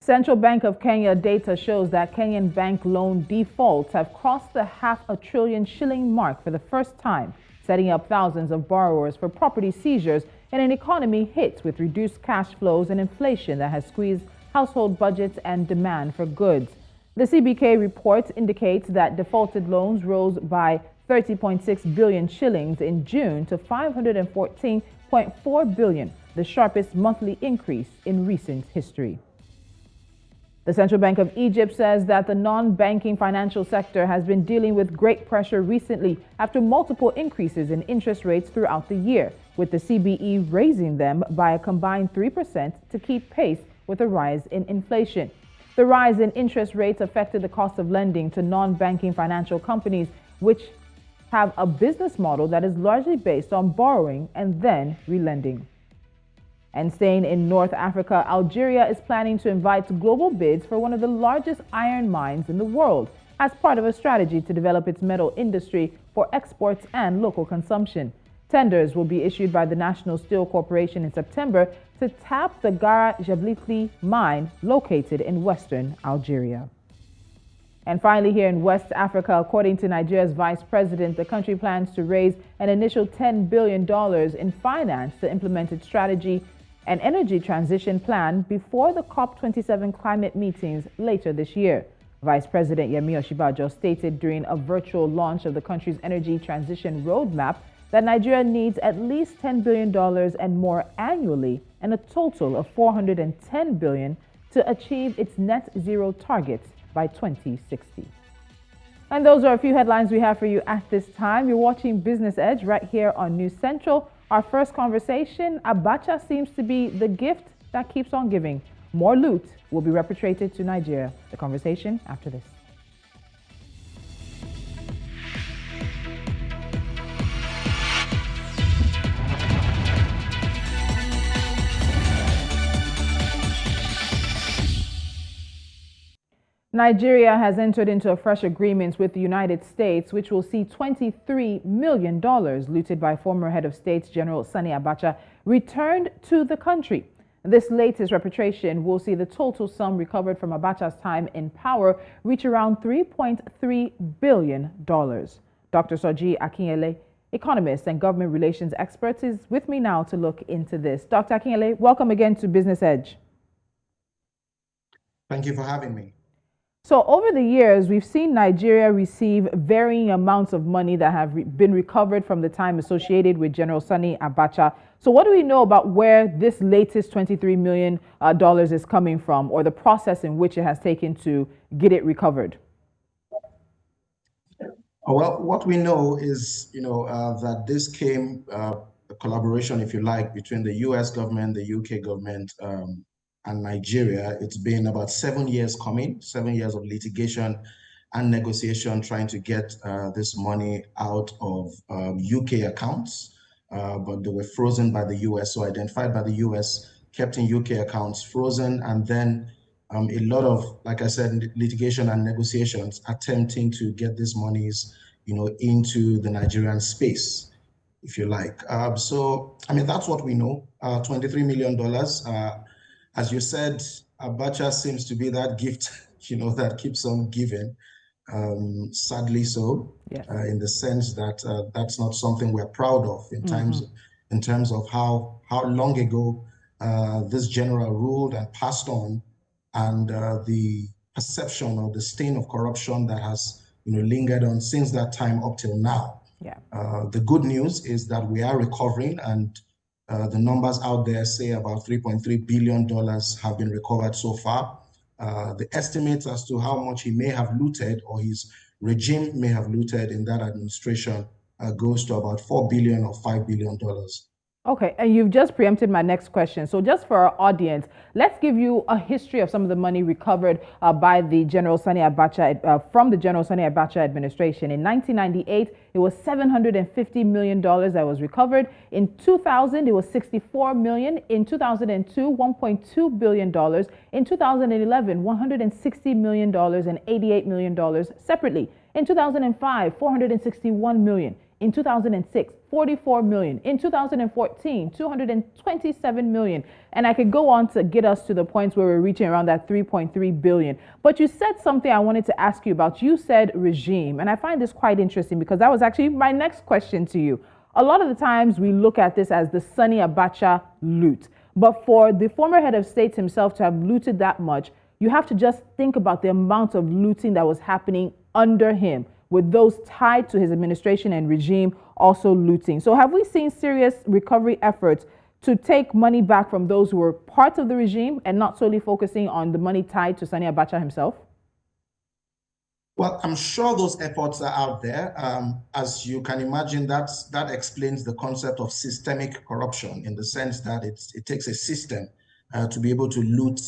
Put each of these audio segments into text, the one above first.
Central Bank of Kenya data shows that Kenyan bank loan defaults have crossed the half-a-trillion shilling mark for the first time, setting up thousands of borrowers for property seizures in an economy hit with reduced cash flows and inflation that has squeezed household budgets and demand for goods. The CBK report indicates that defaulted loans rose by 30.6 billion shillings in June to 514.4 billion, the sharpest monthly increase in recent history. The Central Bank of Egypt says that the non-banking financial sector has been dealing with great pressure recently after multiple increases in interest rates throughout the year, with the CBE raising them by a combined 3% to keep pace with a rise in inflation. The rise in interest rates affected the cost of lending to non-banking financial companies, which have a business model that is largely based on borrowing and then relending. And staying in North Africa, Algeria is planning to invite global bids for one of the largest iron mines in the world as part of a strategy to develop its metal industry for exports and local consumption. Tenders will be issued by the National Steel Corporation in September to tap the Gara Jablikli mine located in western Algeria. And finally, here in West Africa, according to Nigeria's vice president, the country plans to raise an initial $10 billion in finance to implement its strategy and energy transition plan before the COP27 climate meetings later this year. Vice President Yemi Osinbajo stated during a virtual launch of the country's energy transition roadmap that Nigeria needs at least $10 billion and more annually and a total of $410 billion to achieve its net zero targets by 2060. And those are a few headlines we have for you at this time. You're watching Business Edge right here on News Central. Our first conversation, Abacha seems to be the gift that keeps on giving. More loot will be repatriated to Nigeria. The conversation after this. Nigeria has entered into a fresh agreement with the United States, which will see $23 million looted by former head of state General Sani Abacha returned to the country. This latest repatriation will see the total sum recovered from Abacha's time in power reach around $3.3 billion. Dr. Soji Akinyele, economist and government relations expert, is with me now to look into this. Dr. Akinyele, welcome again to Business Edge. Thank you for having me. So over the years, we've seen Nigeria receive varying amounts of money that have been recovered from the time associated with General Sani Abacha. So what do we know about where this latest $23 million is coming from, or the process in which it has taken to get it recovered? Well, what we know is, that this came, a collaboration, if you like, between the U.S. government, the U.K. government, and Nigeria. It's been about 7 years coming, 7 years of litigation and negotiation trying to get this money out of UK accounts, but they were frozen by the US, so identified by the US, kept in UK accounts, frozen, and then a lot of, like I said, litigation and negotiations attempting to get these monies, into the Nigerian space, if you like. So, that's what we know, $23 million. As you said, Abacha seems to be that gift, that keeps on giving. Sadly so, yes. In the sense that that's not something we're proud of in terms of how long ago this general ruled and passed on, and the perception or the stain of corruption that has lingered on since that time up till now. Yeah. The good news is that we are recovering, and the numbers out there say about $3.3 billion have been recovered so far. The estimates as to how much he may have looted, or his regime may have looted in that administration, goes to about $4 billion or $5 billion. Okay, and you've just preempted my next question. So just for our audience, let's give you a history of some of the money recovered by the General Sani Abacha, from the General Sani Abacha administration. In 1998, it was $750 million that was recovered. In 2000, it was $64 million. In 2002, $1.2 billion. In 2011, $160 million and $88 million separately. In 2005, $461 million. In 2006, 44 million. In 2014, 227 million. And I could go on to get us to the points where we're reaching around that 3.3 billion. But you said something I wanted to ask you about. You said regime. And I find this quite interesting because that was actually my next question to you. A lot of the times we look at this as the Sani Abacha loot. But for the former head of state himself to have looted that much, you have to just think about the amount of looting that was happening under him, with those tied to his administration and regime also looting. So have we seen serious recovery efforts to take money back from those who were part of the regime and not solely focusing on the money tied to Sani Abacha himself? Well, I'm sure those efforts are out there. As you can imagine, that explains the concept of systemic corruption in the sense that it takes a system to be able to loot,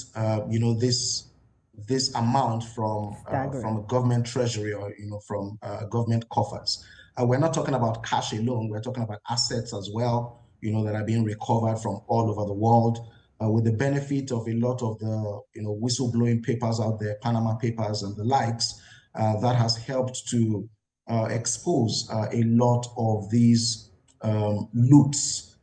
this amount from a government treasury or from government coffers. We're not talking about cash alone. We're talking about assets as well, that are being recovered from all over the world. With the benefit of a lot of the whistleblowing papers out there, Panama Papers and the likes. That has helped to expose a lot of these loots.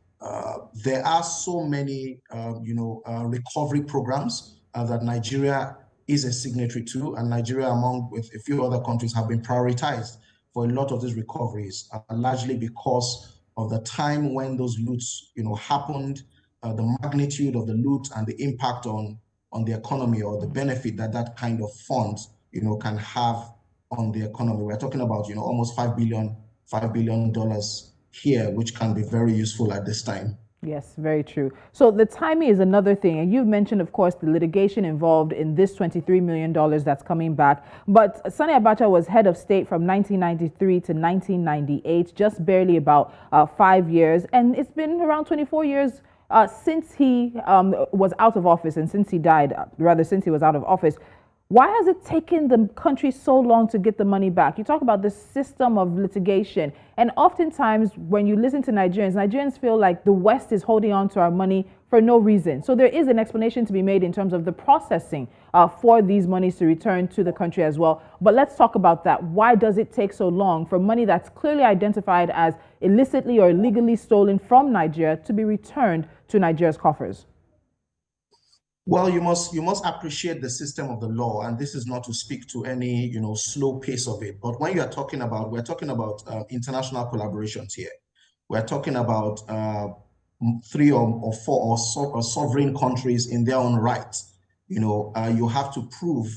There are so many, recovery programs that Nigeria is a signatory to, and Nigeria, among with a few other countries, have been prioritized for a lot of these recoveries, largely because of the time when those loots, happened, the magnitude of the loot and the impact on the economy, or the benefit that kind of funds can have on the economy. We're talking about, almost $5 billion here, which can be very useful at this time. Yes, very true. So the timing is another thing. And you've mentioned, of course, the litigation involved in this $23 million that's coming back. But Sani Abacha was head of state from 1993 to 1998, just barely about 5 years. And it's been around 24 years since he was out of office, and since he died, rather, since he was out of office. Why has it taken the country so long to get the money back? You talk about the system of litigation, and oftentimes when you listen to Nigerians feel like the West is holding on to our money for no reason. So there is an explanation to be made in terms of the processing for these monies to return to the country as well. But let's talk about that. Why does it take so long for money that's clearly identified as illicitly or illegally stolen from Nigeria to be returned to Nigeria's coffers? Well, you must appreciate the system of the law, and this is not to speak to any slow pace of it. But when we're talking about international collaborations here. We're talking about three or four or sovereign countries in their own right. You have to prove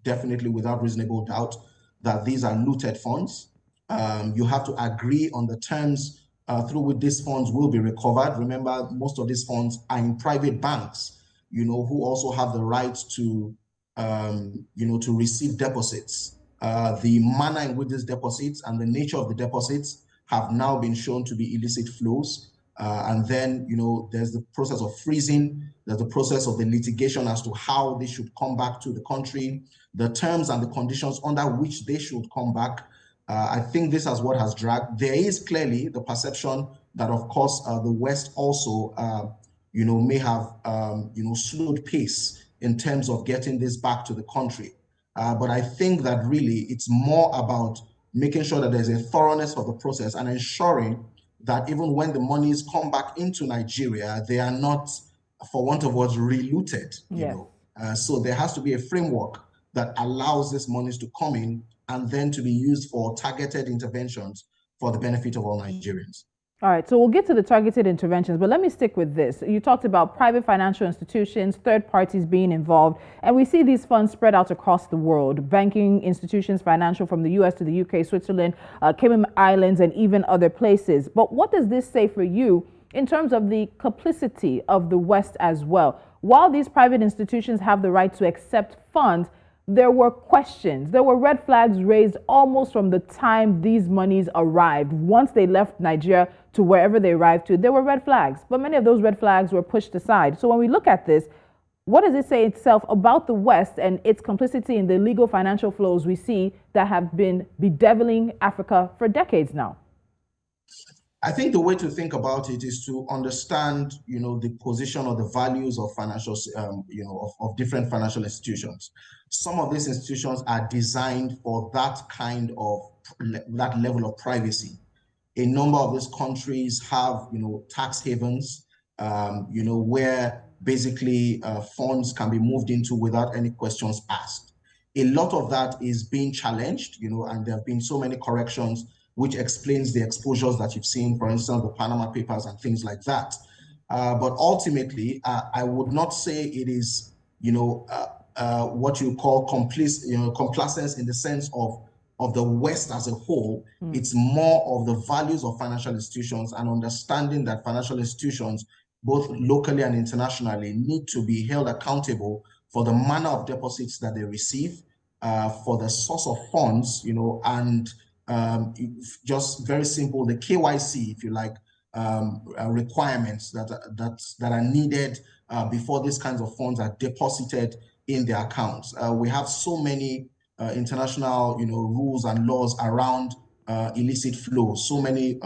definitely without reasonable doubt that these are looted funds. You have to agree on the terms through which these funds will be recovered. Remember, most of these funds are in private banks, who also have the right to, to receive deposits. The manner in which these deposits and the nature of the deposits have now been shown to be illicit flows. And then, there's the process of freezing. There's the process of the litigation as to how they should come back to the country, the terms and the conditions under which they should come back. I think this is what has dragged. There is clearly the perception that, of course, the West also may have, slowed pace in terms of getting this back to the country. But I think that really it's more about making sure that there's a thoroughness of the process and ensuring that even when the monies come back into Nigeria, they are not, for want of words, re-looted. So there has to be a framework that allows these monies to come in and then to be used for targeted interventions for the benefit of all Nigerians. All right, so we'll get to the targeted interventions, but let me stick with this. You talked about private financial institutions, third parties being involved, and we see these funds spread out across the world. Banking institutions, financial, from the US to the UK, Switzerland, Cayman Islands, and even other places. But what does this say for you in terms of the complicity of the West as well? While these private institutions have the right to accept funds, there were questions. There were red flags raised almost from the time these monies arrived. Once they left Nigeria to wherever they arrived to, there were red flags. But many of those red flags were pushed aside. So when we look at this, what does it say itself about the West and its complicity in the illegal financial flows we see that have been bedeviling Africa for decades now? I think the way to think about it is to understand, the position or the values of financial, of different financial institutions. Some of these institutions are designed for that kind of, that level of privacy. A number of these countries have, tax havens, where basically funds can be moved into without any questions asked. A lot of that is being challenged, and there have been so many corrections, which explains the exposures that you've seen, for instance, the Panama Papers and things like that. But ultimately, I would not say it is, what you call complacence in the sense of the West as a whole. It's more of the values of financial institutions and understanding that financial institutions, both locally and internationally, need to be held accountable for the manner of deposits that they receive, for the source of funds, and just very simple, the KYC, if you like, requirements that are needed before these kinds of funds are deposited in their accounts. We have so many international, rules and laws around illicit flows. So many,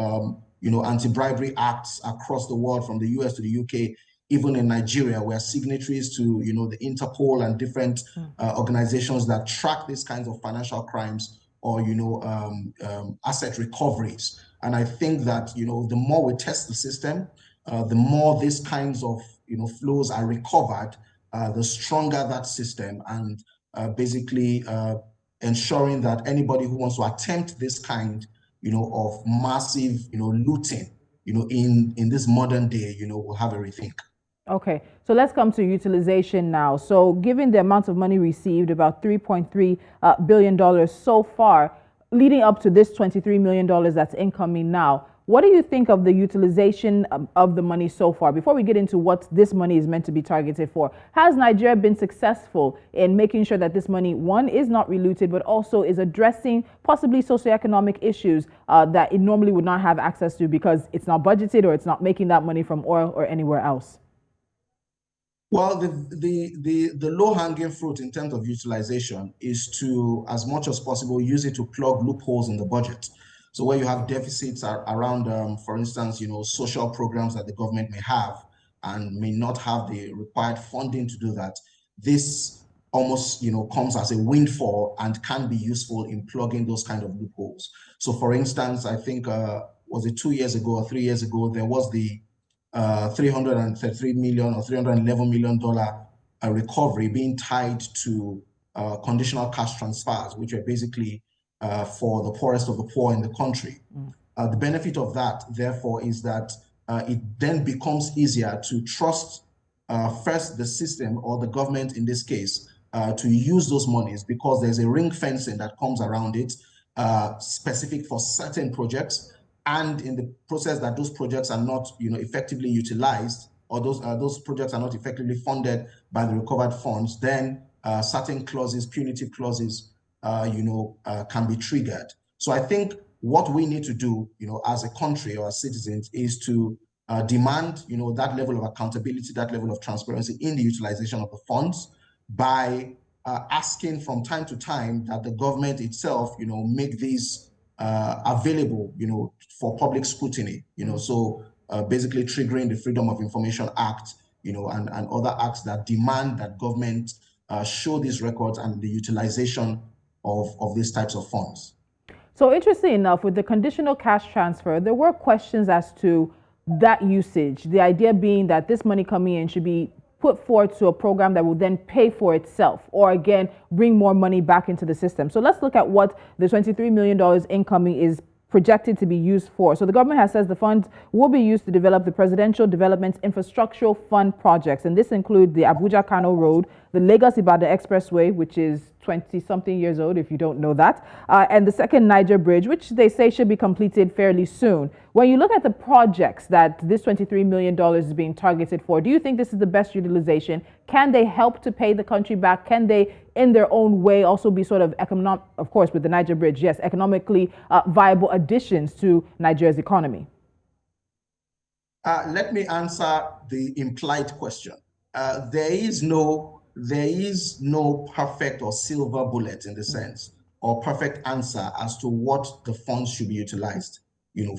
anti-bribery acts across the world, from the US to the UK, even in Nigeria. We're signatories to, the Interpol and different organizations that track these kinds of financial crimes or, asset recoveries. And I think that, the more we test the system, the more these kinds of, flows are recovered, the stronger that system, and basically ensuring that anybody who wants to attempt this kind, of massive, looting, in this modern day, will have a rethink. Okay, so let's come to utilization now. So given the amount of money received, about $3.3 billion so far, leading up to this $23 million that's incoming now, what do you think of the utilization of the money so far? Before we get into what this money is meant to be targeted for, has Nigeria been successful in making sure that this money, one, is not reluted, but also is addressing possibly socioeconomic issues that it normally would not have access to because it's not budgeted or it's not making that money from oil or anywhere else? Well, the low-hanging fruit in terms of utilization is to, as much as possible, use it to plug loopholes in the budget. So where you have deficits around, for instance, social programs that the government may have and may not have the required funding to do that, this almost, comes as a windfall and can be useful in plugging those kind of loopholes. So for instance, I think, was it 2 years ago or 3 years ago, there was the $333 million or $311 million recovery being tied to conditional cash transfers, which are basically for the poorest of the poor in the country. The benefit of that, therefore, is that it then becomes easier to trust first the system, or the government in this case, to use those monies, because there's a ring fencing that comes around it, specific for certain projects. And in the process that those projects are not, effectively utilized, or those projects are not effectively funded by the recovered funds, then certain clauses, punitive clauses, can be triggered. So I think what we need to do, as a country or as citizens, is to demand, that level of accountability, that level of transparency in the utilization of the funds, by asking from time to time that the government itself, make these available, for public scrutiny, so basically triggering the Freedom of Information Act, and other acts that demand that government show these records and the utilization of these types of funds. So interesting enough, with the conditional cash transfer, there were questions as to that usage. The idea being that this money coming in should be put forward to a program that will then pay for itself, or again, bring more money back into the system. So let's look at what the $23 million incoming is projected to be used for. So the government has said the funds will be used to develop the Presidential Development Infrastructural Fund projects. And this includes the Abuja-Kano Road, the Lagos-Ibadan Expressway, which is 20-something years old, if you don't know that, and the second Niger Bridge, which they say should be completed fairly soon. When you look at the projects that this $23 million is being targeted for, do you think this is the best utilization? Can they help to pay the country back? Can they, in their own way, also be sort of economic, of course, with the Niger Bridge, yes, economically viable additions to Nigeria's economy? Let me answer the implied question. There is no perfect or silver bullet in the sense, or perfect answer as to what the funds should be utilized,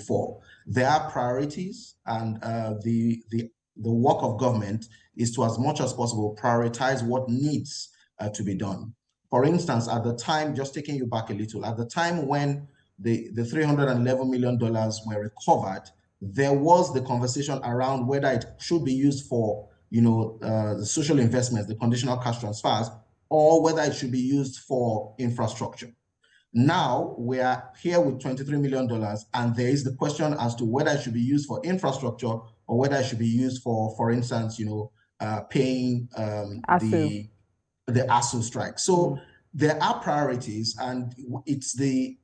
for. There are priorities, and the work of government is to, as much as possible, prioritize what needs to be done. For instance, at the time, just taking you back a little, at the time when the $311 million were recovered, there was the conversation around whether it should be used for, the social investments, the conditional cash transfers, or whether it should be used for infrastructure. Now we are here with $23 million, and there is the question as to whether it should be used for infrastructure or whether it should be used for instance, paying the ASU strike. So there are priorities, and it's the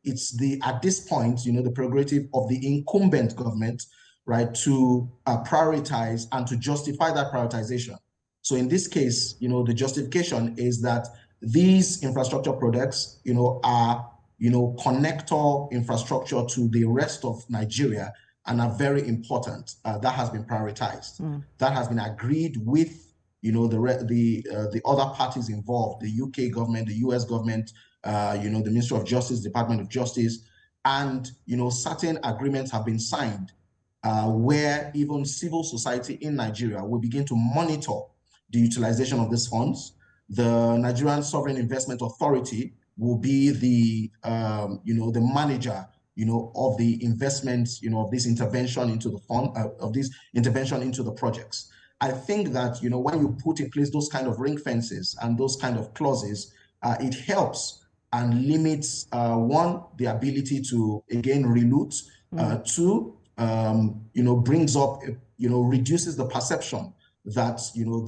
at this point, the prerogative of the incumbent government, right, to prioritize and to justify that prioritization. So in this case, the justification is that these infrastructure projects, are connector infrastructure to the rest of Nigeria and are very important. That has been prioritized. That has been agreed with the other parties involved, the UK government, the US government, the Ministry of Justice, Department of Justice, and certain agreements have been signed where even civil society in Nigeria will begin to monitor the utilization of these funds. The Nigerian Sovereign Investment Authority will be the manager of the investments, of this intervention into the fund, of this intervention into the projects. I think that when you put in place those kind of ring fences and those kind of clauses, it helps and limits one, the ability to again reloot, two, brings up, reduces the perception that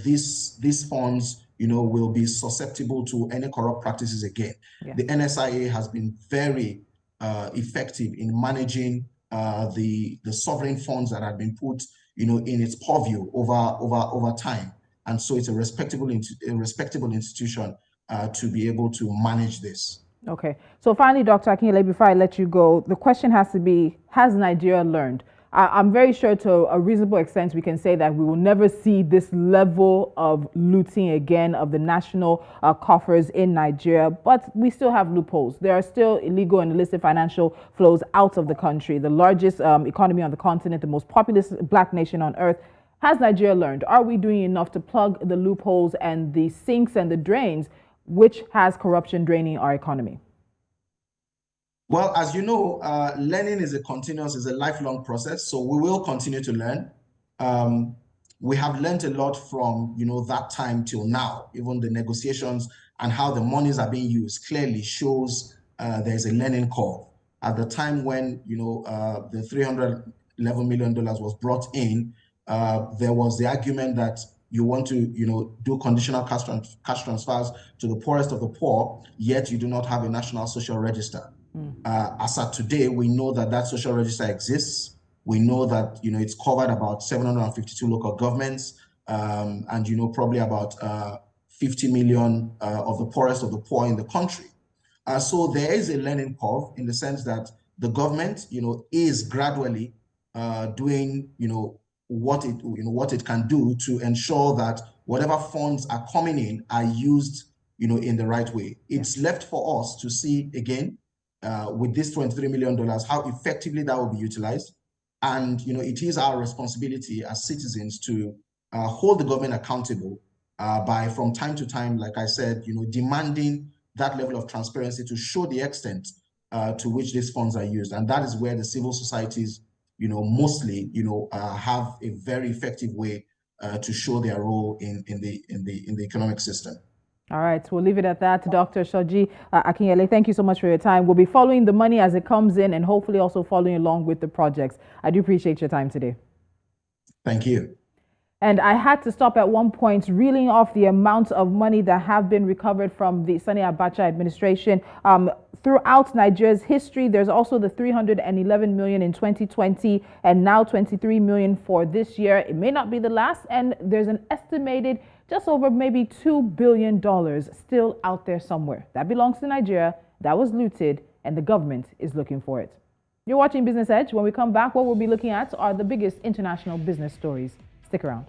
these funds will be susceptible to any corrupt practices again. Yeah. The NSIA has been very effective in managing the sovereign funds that have been put in its purview over time, and so it's a respectable institution to be able to manage this. Okay, so finally, Dr. Akinyele, before I let you go, the question has to be: has Nigeria learned? I'm very sure to a reasonable extent we can say that we will never see this level of looting again of the national coffers in Nigeria, but we still have loopholes. There are still illegal and illicit financial flows out of the country, the largest economy on the continent, the most populous black nation on earth. Has Nigeria learned? Are we doing enough to plug the loopholes and the sinks and the drains, which has corruption draining our economy? Well, as you know, learning is a lifelong process. So we will continue to learn. We have learned a lot from, that time till now. Even the negotiations and how the monies are being used clearly shows there's a learning curve. At the time when, the $311 million was brought in, there was the argument that you want to, do conditional cash transfers to the poorest of the poor, yet you do not have a national social register. As of today, we know that social register exists. We know that it's covered about 752 local governments, and probably about 50 million of the poorest of the poor in the country. So there is a learning curve in the sense that the government, is gradually doing what it can do to ensure that whatever funds are coming in are used in the right way. It's left for us to see again. With this $23 million, how effectively that will be utilized. And, it is our responsibility as citizens to hold the government accountable by, from time to time, like I said, demanding that level of transparency to show the extent to which these funds are used. And that is where the civil societies, mostly, have a very effective way to show their role in the economic system. All right, we'll leave it at that. Dr. Shoji Akinyele, thank you so much for your time. We'll be following the money as it comes in and hopefully also following along with the projects. I do appreciate your time today. Thank you. And I had to stop at one point reeling off the amounts of money that have been recovered from the Sani Abacha administration. Throughout Nigeria's history, there's also the $311 million in 2020 and now $23 million for this year. It may not be the last, and there's an estimated just over maybe $2 billion still out there somewhere. That belongs to Nigeria, that was looted, and the government is looking for it. You're watching Business Edge. When we come back, what we'll be looking at are the biggest international business stories. Stick around.